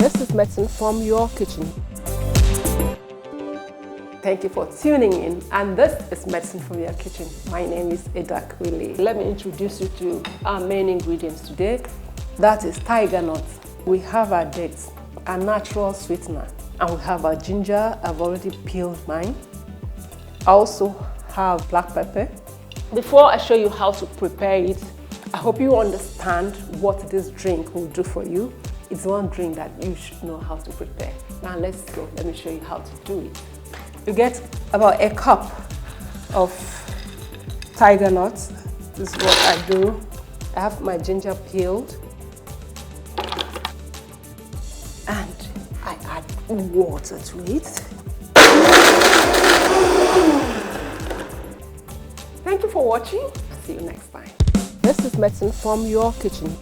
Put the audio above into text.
This is medicine from your kitchen. Thank you for tuning in, and this is Medicine from Your Kitchen. My name is Edak Willie. Let me introduce you to our main ingredients today. That is tiger nut. We have our dates, a natural sweetener, and we have our ginger. I've already peeled mine. I also have black pepper. Before I show you how to prepare it, I hope you understand what this drink will do for you. It's one drink that you should know how to prepare. Now let's go. Let me show you how to do it. You get about a cup of tiger nuts. This is what I do. I have my ginger peeled. And I add water to it. Thank you for watching. See you next time. This is medicine from your kitchen.